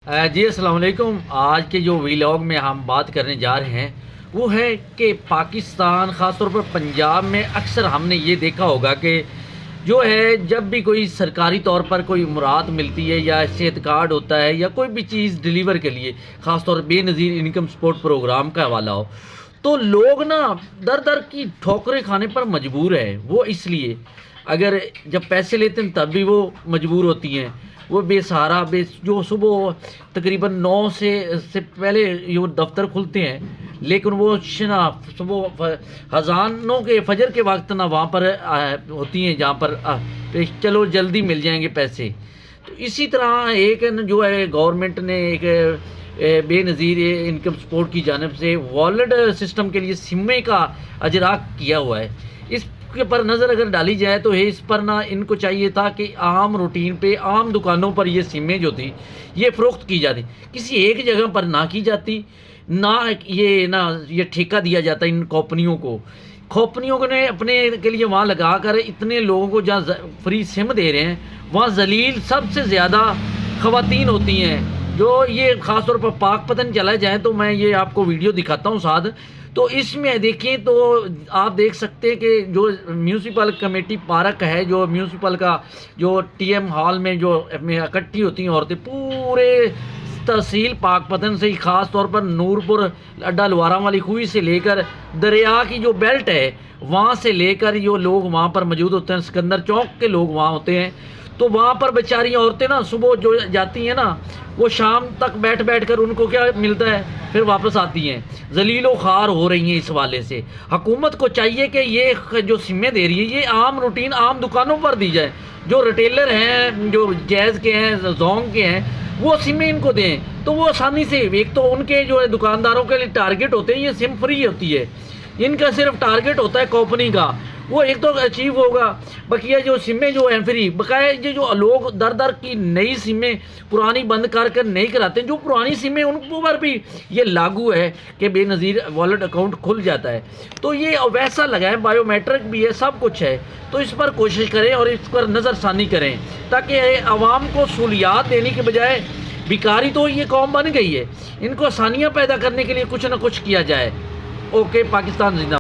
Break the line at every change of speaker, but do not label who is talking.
جی السلام علیکم۔ آج کے جو ویلاگ میں ہم بات کرنے جا رہے ہیں وہ ہے کہ پاکستان خاص طور پر پنجاب میں اکثر ہم نے یہ دیکھا ہوگا کہ جو ہے جب بھی کوئی سرکاری طور پر کوئی مراد ملتی ہے یا صحت کارڈ ہوتا ہے یا کوئی بھی چیز ڈیلیور کے لیے خاص طور بے نظیر انکم سپورٹ پروگرام کا حوالہ ہو تو لوگ نا در در کی ٹھوکریں کھانے پر مجبور ہے۔ وہ اس لیے اگر جب پیسے لیتے ہیں تب بھی وہ مجبور ہوتی ہیں، وہ بے سہارا جو صبح تقریباً 9 سے پہلے یہ دفتر کھلتے ہیں لیکن وہ صبح اذانوں کے فجر کے وقت نہ وہاں پر ہوتی ہیں جہاں پر چلو جلدی مل جائیں گے پیسے۔ تو اسی طرح ایک جو ہے گورنمنٹ نے ایک بے نظیر انکم سپورٹ کی جانب سے والٹ سسٹم کے لیے سمے کا اجرا کیا ہوا ہے۔ اس کے پر نظر اگر ڈالی جائے تو اس پر نہ ان کو چاہیے تھا کہ عام روٹین پہ عام دکانوں پر یہ سمیں جو تھی یہ فروخت کی جاتی، کسی ایک جگہ پر نہ کی جاتی، نہ یہ ٹھیکہ دیا جاتا ان کھوپنیوں کو نے اپنے کے لیے وہاں لگا کر اتنے لوگوں کو جہاں فری سم دے رہے ہیں وہاں ذلیل سب سے زیادہ خواتین ہوتی ہیں۔ جو یہ خاص طور پر پاک پتن چلا جائے تو میں یہ آپ کو ویڈیو دکھاتا ہوں ساتھ، تو اس میں دیکھیں تو آپ دیکھ سکتے ہیں کہ جو میونسپل کمیٹی پارک ہے، جو میونسپل کا جو ٹی ایم ہال میں جو اکٹھی ہوتی ہیں عورتیں پورے تحصیل پاک پتن سے ہی خاص طور پر نورپور اڈا لوارا والی خوئی سے لے کر دریا کی جو بیلٹ ہے وہاں سے لے کر جو لوگ وہاں پر موجود ہوتے ہیں، سکندر چوک کے لوگ وہاں ہوتے ہیں، تو وہاں پر بیچاری عورتیں نا صبح جو جاتی ہیں نا وہ شام تک بیٹھ کر ان کو کیا ملتا ہے پھر واپس آتی ہیں، ذلیل و خوار ہو رہی ہیں۔ اس حوالے سے حکومت کو چاہیے کہ یہ جو سمیں دے رہی ہے یہ عام روٹین عام دکانوں پر دی جائے، جو ریٹیلر ہیں جو جیز کے ہیں زونگ کے ہیں وہ سمیں ان کو دیں تو وہ آسانی سے، ایک تو ان کے جو ہے دکانداروں کے لیے ٹارگٹ ہوتے ہیں، یہ سم فری ہوتی ہے، ان کا صرف ٹارگٹ ہوتا ہے کمپنی کا، وہ ایک تو اچیو ہوگا، بقیہ جو سمیں جو ہیں فری، بقایا جو لوگ در در کی نئی سمیں پرانی بند کر نہیں کراتے ہیں، جو پرانی سمیں ان پر بھی یہ لاگو ہے کہ بے نظیر والٹ اکاؤنٹ کھل جاتا ہے، تو یہ ویسا لگائیں، بایو میٹرک بھی ہے، سب کچھ ہے، تو اس پر کوشش کریں اور اس پر نظر ثانی کریں تاکہ عوام کو سہولیات دینے کے بجائے بیکاری تو یہ قوم بن گئی ہے، ان کو آسانیاں پیدا کرنے کے لیے کچھ نہ کچھ کیا جائے۔ اوکے، پاکستان زندہ